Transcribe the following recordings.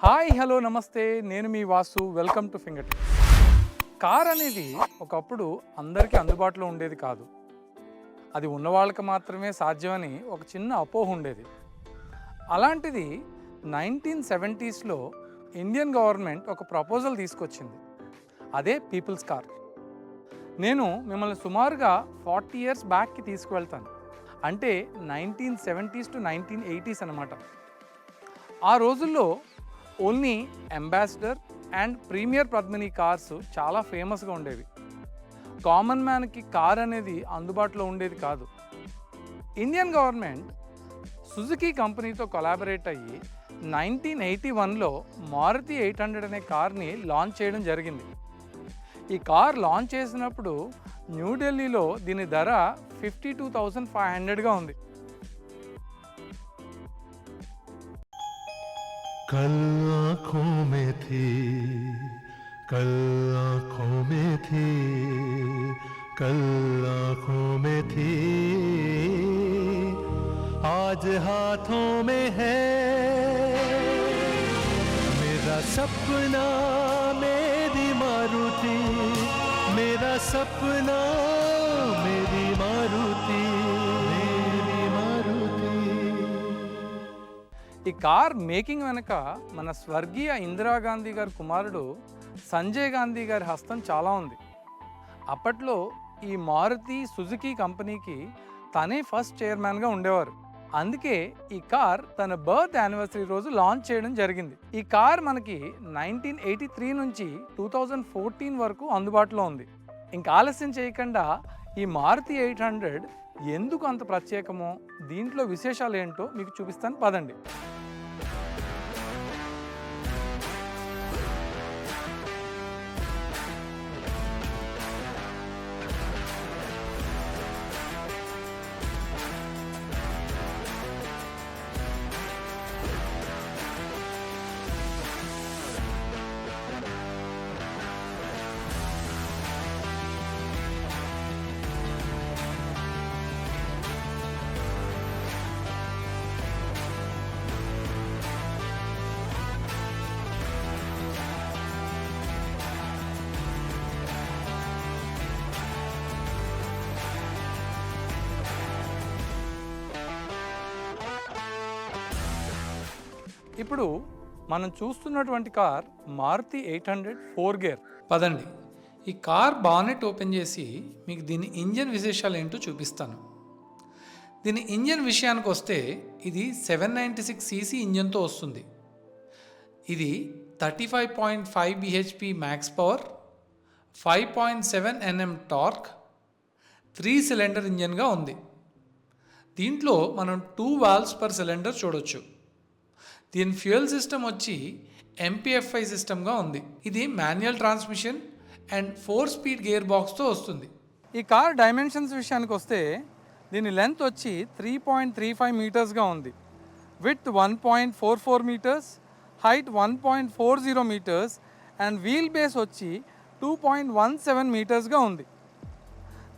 Hi hello నమస్తే, నేను మీ Vasu. Welcome to Finger Tips. Car అనేది ఒకప్పుడు అందరికీ అందుబాటులో ఉండేది కాదు. అది ఉన్న వాళ్ళకి మాత్రమే సాధ్యమని ఒక చిన్న అపోహ ఉండేది. అలాంటిది 1970స్లో ఇండియన్ గవర్నమెంట్ ఒక ప్రపోజల్ తీసుకొచ్చింది. అదే పీపుల్స్ కార్. నేను మిమ్మల్ని సుమారుగా 40 ఇయర్స్ బ్యాక్కి తీసుకువెళ్తాను. అంటే 1970s to 1980s అన్నమాట. ఆ రోజుల్లో only Ambassador and Premier Padmini cars చాలా ఫేమస్గా ఉండేవి. కామన్ మ్యాన్కి కార్ అనేది అందుబాటులో ఉండేది కాదు. ఇండియన్ గవర్నమెంట్ సుజుకి కంపెనీతో కొలాబరేట్ అయ్యి 1981లో మారుతి 800 అనే కార్ని లాంచ్ చేయడం జరిగింది. ఈ కార్ లాంచ్ చేసినప్పుడు న్యూఢిల్లీలో దీని ధర 52,500గా ఉంది. कल आँखों में थी, कल आँखों में थी, कल आँखों में थी, आज हाथों में है मेरा सपना, मेरी मारुति, मेरा सपना, मेरी मारुति, मेरी मारुति। ఈ కార్ మేకింగ్ వెనక మన స్వర్గీయ ఇందిరాగాంధీ గారి కుమారుడు సంజయ్ గాంధీ గారి హస్తం చాలా ఉంది. అప్పట్లో ఈ మారుతి సుజుకి కంపెనీకి తనే ఫస్ట్ చైర్మన్గా ఉండేవారు. అందుకే ఈ కార్ తన బర్త్ యానివర్సరీ రోజు లాంచ్ చేయడం జరిగింది. ఈ కార్ మనకి 1983 నుంచి 2014 వరకు అందుబాటులో ఉంది. ఇంకా ఆలస్యం చేయకుండా ఈ మారుతి 800 ఎందుకు అంత ప్రత్యేకమో, దీంట్లో విశేషాలు ఏంటో మీకు చూపిస్తాను, పదండి. ఇప్పుడు మనం చూస్తున్నటువంటి కార్ మారుతి 800 4 గేర్. పదండి, ఈ కార్ బానెట్ ఓపెన్ చేసి మీకు దీని ఇంజన్ విశేషాలు ఏంటో చూపిస్తాను. దీని ఇంజన్ విషయానికి వస్తే ఇది 796 cc ఇంజన్తో వస్తుంది. ఇది 35.5 bhp max power, 5.7 Nm torque, 3 cylinder ఇంజన్గా ఉంది. దీంట్లో మనం 2 వాల్వ్స్ పర్ సిలిండర్ చూడొచ్చు. దీని ఫ్యూయల్ సిస్టమ్ వచ్చి MPFI సిస్టమ్గా ఉంది. ఇది manual transmission and 4 speed gear బాక్స్తో వస్తుంది. ఈ కార్ డైమెన్షన్స్ విషయానికి వస్తే దీని లెంత్ వచ్చి 3.35 మీటర్స్గా ఉంది. Width 1.44 metres, height 1.40 metres and wheel base వచ్చి 2.17 మీటర్స్గా ఉంది.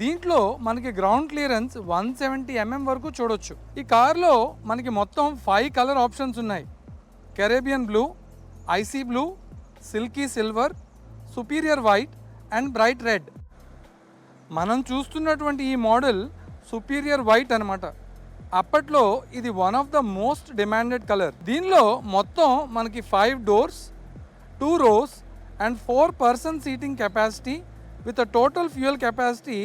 దీంట్లో మనకి గ్రౌండ్ క్లియరెన్స్ 170 mm వరకు చూడొచ్చు. ఈ కార్లో మనకి మొత్తం 5 కలర్ ఆప్షన్స్ ఉన్నాయి. Caribbean blue, IC blue, silky silver, superior white and bright red. మనం చూస్తున్నటువంటి ఈ మోడల్ సుపీరియర్ వైట్ అనమాట. అప్పట్లో ఇది one of the most demanded colour. దీనిలో మొత్తం మనకి 5 doors, 2 rows and 4 person seating capacity with total fuel capacity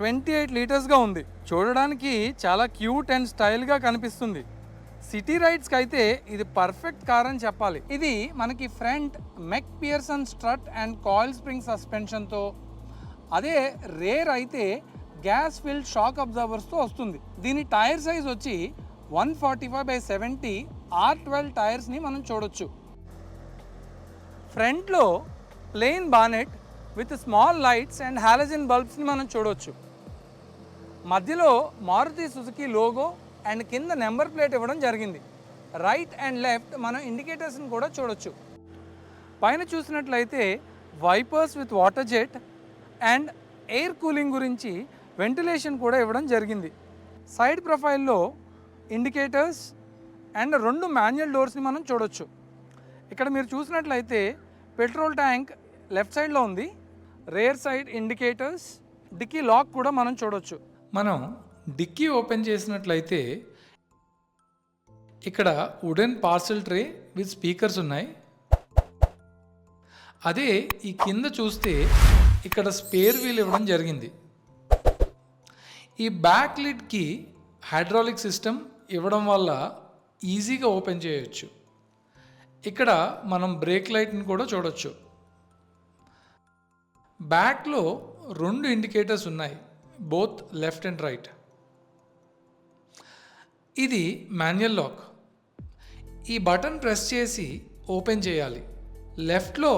28 లీటర్స్గా ఉంది. చూడడానికి చాలా క్యూట్ అండ్ స్టైల్గా కనిపిస్తుంది. సిటీ రైడ్స్కి అయితే ఇది పర్ఫెక్ట్ కార్ అని చెప్పాలి. ఇది మనకి front McPherson strut and coil spring సస్పెన్షన్తో, అదే రేర్ అయితే గ్యాస్ ఫిల్డ్ షాక్ అబ్జర్వర్స్తో వస్తుంది. దీని టైర్ సైజ్ వచ్చి 145/70 R12 టైర్స్ని మనం చూడొచ్చు. ఫ్రంట్లో plain bonnet with small lights and halogen బల్బ్స్ని మనం చూడవచ్చు. మధ్యలో మారుతి సుజుకి లోగో అండ్ కింద నెంబర్ ప్లేట్ ఇవ్వడం జరిగింది. రైట్ అండ్ లెఫ్ట్ మనం ఇండికేటర్స్ని కూడా చూడొచ్చు. పైన చూసినట్లయితే wipers with water jet and air cooling గురించి వెంటిలేషన్ కూడా ఇవ్వడం జరిగింది. సైడ్ ప్రొఫైల్లో ఇండికేటర్స్ అండ్ 2 మాన్యువల్ డోర్స్ని మనం చూడొచ్చు. ఇక్కడ మీరు చూసినట్లయితే పెట్రోల్ ట్యాంక్ లెఫ్ట్ సైడ్లో ఉంది. Rear side indicators, dicky lock కూడా మనం చూడొచ్చు. మనం డిక్కీ ఓపెన్ చేసినట్లయితే ఇక్కడ wooden parcel tray with speakers ఉన్నాయి. అదే ఈ కింద చూస్తే ఇక్కడ స్పేర్ వీల్ ఇవ్వడం జరిగింది. ఈ బ్యాక్ లిడ్కి హైడ్రాలిక్ సిస్టమ్ ఇవ్వడం వల్ల ఈజీగా ఓపెన్ చేయొచ్చు. ఇక్కడ మనం బ్రేక్ లైట్ని కూడా చూడొచ్చు. బ్యాక్లో 2 ఇండికేటర్స్ ఉన్నాయి, బోత్ లెఫ్ట్ అండ్ రైట్. ఇది మాన్యువల్ లాక్. ఈ బటన్ ప్రెస్ చేసి ఓపెన్ చేయాలి. లెఫ్ట్లో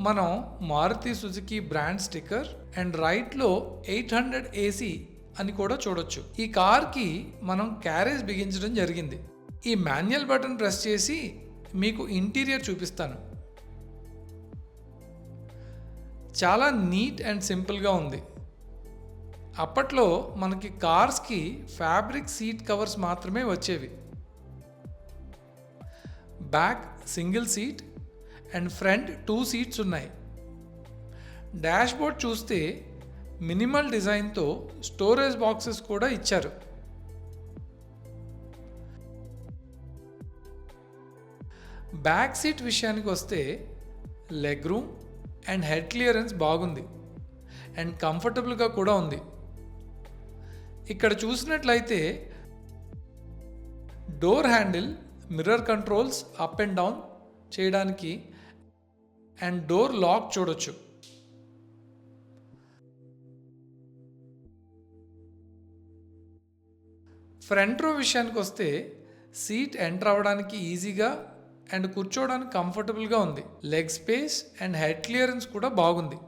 మనం Maruti Suzuki brand sticker and రైట్లో 800 AC అని కూడా చూడొచ్చు. ఈ కార్కి మనం క్యారేజ్ బిగించడం జరిగింది. ఈ మాన్యువల్ బటన్ ప్రెస్ చేసి మీకు ఇంటీరియర్ చూపిస్తాను. చాలా నీట్ అండ్ సింపుల్గా ఉంది. అప్పట్లో మనకి కార్స్కి ఫ్యాబ్రిక్ సీట్ కవర్స్ మాత్రమే వచ్చేవి. Back single seat and front 2 seats ఉన్నాయి. డాష్ బోర్డ్ చూస్తే మినిమల్ డిజైన్తో స్టోరేజ్ బాక్సెస్ కూడా ఇచ్చారు. బ్యాక్ సీట్ విషయానికి వస్తే leg room and head clearance బాగుంది అండ్ కంఫర్టబుల్గా కూడా ఉంది. ఇక్కడ చూసినట్లయితే door handle, mirror controls up and down చేయడానికి అండ్ డోర్ లాక్ చూడొచ్చు. ఫ్రంట్ రో విషయానికి వస్తే సీట్ ఎంటర్ అవ్వడానికి ఈజీగా అండ్ కూర్చోవడానికి కంఫర్టబుల్గా ఉంది. Leg space and head clearance కూడా బాగుంది.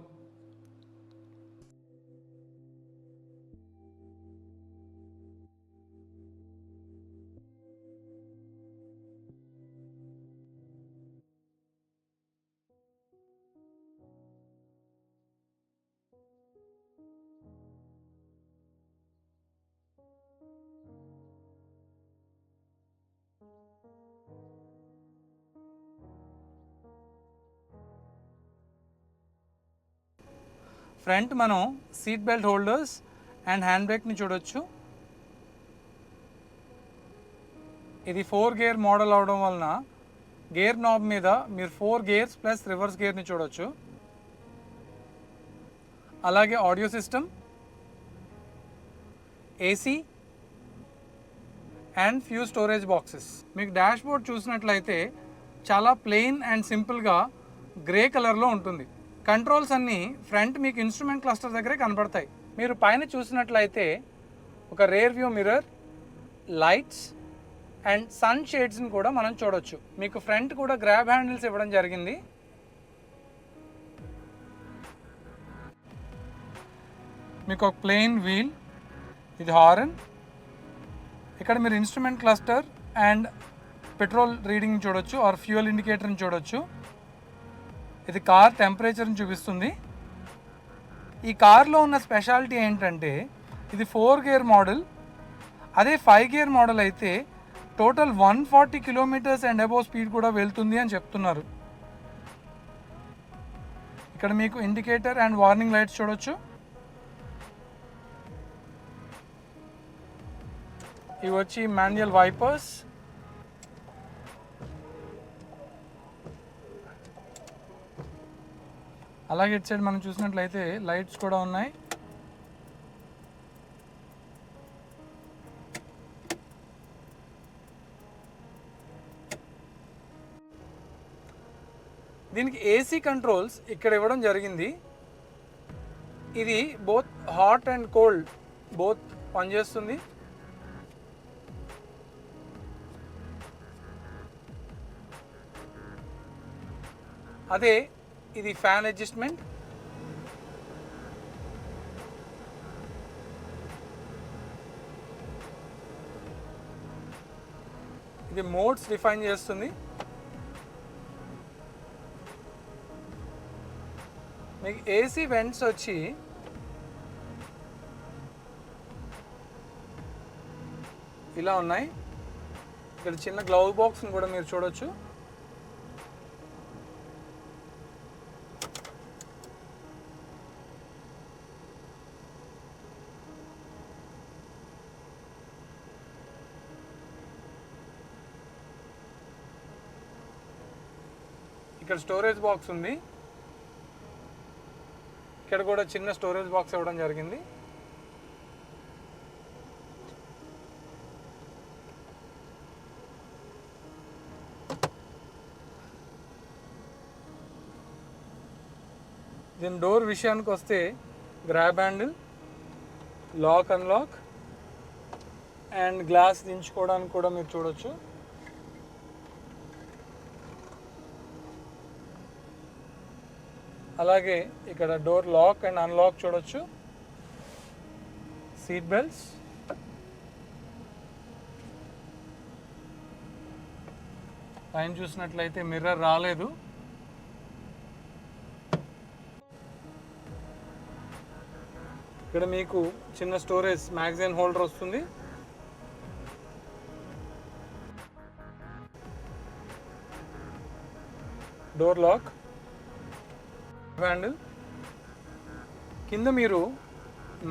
ఫ్రంట్ మనం seat belt holders and hand బ్రేక్ని చూడొచ్చు. ఇది 4 గేర్ మోడల్ అవడం వలన గేర్ నాబ్ మీద మీరు 4 గేర్స్ ప్లస్ రివర్స్ గేర్ని చూడొచ్చు. అలాగే audio system, AC and few storage boxes. మీకు డాష్ బోర్డ్ చూసినట్లయితే చాలా ప్లెయిన్ అండ్ సింపుల్గా గ్రే కలర్లో ఉంటుంది. కంట్రోల్స్ అన్నీ ఫ్రంట్ మీకు ఇన్స్ట్రుమెంట్ క్లస్టర్ దగ్గరే కనపడతాయి. మీరు పైన చూసినట్లయితే ఒక rear view mirror, lights and sun షేడ్స్ని కూడా మనం చూడొచ్చు. మీకు ఫ్రంట్ కూడా గ్రాబ్ హ్యాండిల్స్ ఇవ్వడం జరిగింది. మీకు ఒక ప్లెయిన్ వీల్, ఇది హారన్. ఇక్కడ మీరు instrument cluster and petrol reading చూడొచ్చు ఆర్ ఫ్యూయల్ ఇండికేటర్ని చూడొచ్చు. ఇది కార్ టెంపరేచర్ని చూపిస్తుంది. ఈ కార్లో ఉన్న స్పెషాలిటీ ఏంటంటే ఇది 4 గేర్ మోడల్. అదే 5 గేర్ మోడల్ అయితే total 140 kilometres and above speed కూడా వెళ్తుంది అని చెప్తున్నారు. ఇక్కడ మీకు ఇండికేటర్ అండ్ వార్నింగ్ లైట్స్ చూడొచ్చు. ఇవి వచ్చి మాన్యువల్ వైపర్స్. అలాగే ఇటు సైడ్ మనం చూసినట్లయితే లైట్స్ కూడా ఉన్నాయి. దీనికి ఏసీ కంట్రోల్స్ ఇక్కడ ఇవ్వడం జరిగింది. ఇది both hot and cold both పనిచేస్తుంది. అదే ఇది ఫ్యాన్ అడ్జస్ట్మెంట్. ఇది మోడ్స్ డిఫైన్ చేస్తుంది. మీకు ఏసీ వెంట్స్ వచ్చి ఇలా ఉన్నాయి. ఇక్కడ చిన్న గ్లౌజ్ బాక్స్ని కూడా మీరు చూడొచ్చు. ఇక్కడ స్టోరేజ్ బాక్స్ ఉంది. ఇక్కడ కూడా చిన్న స్టోరేజ్ బాక్స్ ఇవ్వడం జరిగింది. దీని డోర్ విషయానికి వస్తే grab handle, lock unlock and glass దించుకోవడానికి కూడా మీరు చూడొచ్చు. అలాగే ఇక్కడ డోర్ లాక్ అండ్ అన్లాక్ చూడొచ్చు. సీట్ బెల్ట్స్, పైన చూసినట్లయితే మిర్రర్ రాలేదు. ఇక్కడ మీకు చిన్న స్టోరేజ్ మ్యాగజైన్ హోల్డర్ వస్తుంది. డోర్ లాక్, హ్యాండిల్, కింద మీరు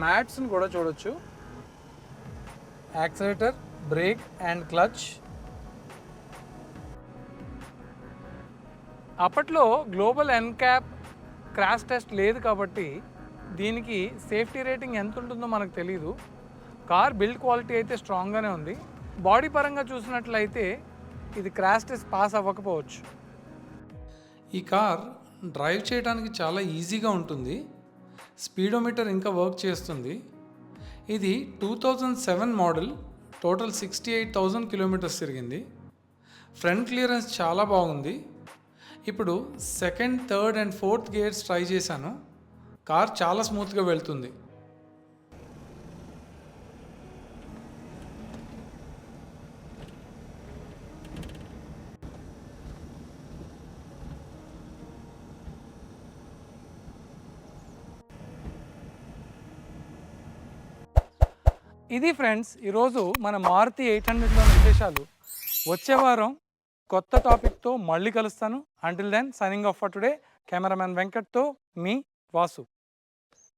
మ్యాట్స్ని కూడా చూడొచ్చు. Accelerator, brake and clutch. అప్పట్లో గ్లోబల్ ఎన్క్యాప్ క్రాష్ టెస్ట్ లేదు కాబట్టి దీనికి సేఫ్టీ రేటింగ్ ఎంత ఉంటుందో మనకు తెలియదు. కార్ బిల్డ్ క్వాలిటీ అయితే స్ట్రాంగ్గానే ఉంది. బాడీ పరంగా చూసినట్లయితే ఇది క్రాష్ టెస్ట్ పాస్ అవ్వకపోవచ్చు. ఈ కార్ డ్రైవ్ చేయడానికి చాలా ఈజీగా ఉంటుంది. స్పీడోమీటర్ ఇంకా వర్క్ చేస్తుంది. ఇది 2007 మోడల్. టోటల్ 68,000 కిలోమీటర్స్ తిరిగింది. ఫ్రంట్ క్లియరెన్స్ చాలా బాగుంది. ఇప్పుడు second, third and fourth gears try చేశాను. కార్ చాలా స్మూత్గా వెళ్తుంది. ఇది ఫ్రెండ్స్ ఈరోజు మన మారుతి 800లో విశేషాలు. వచ్చే వారం కొత్త టాపిక్తో మళ్ళీ కలుస్తాను. Until then signing off for today. Cameraman వెంకట్తో మీ వాసు.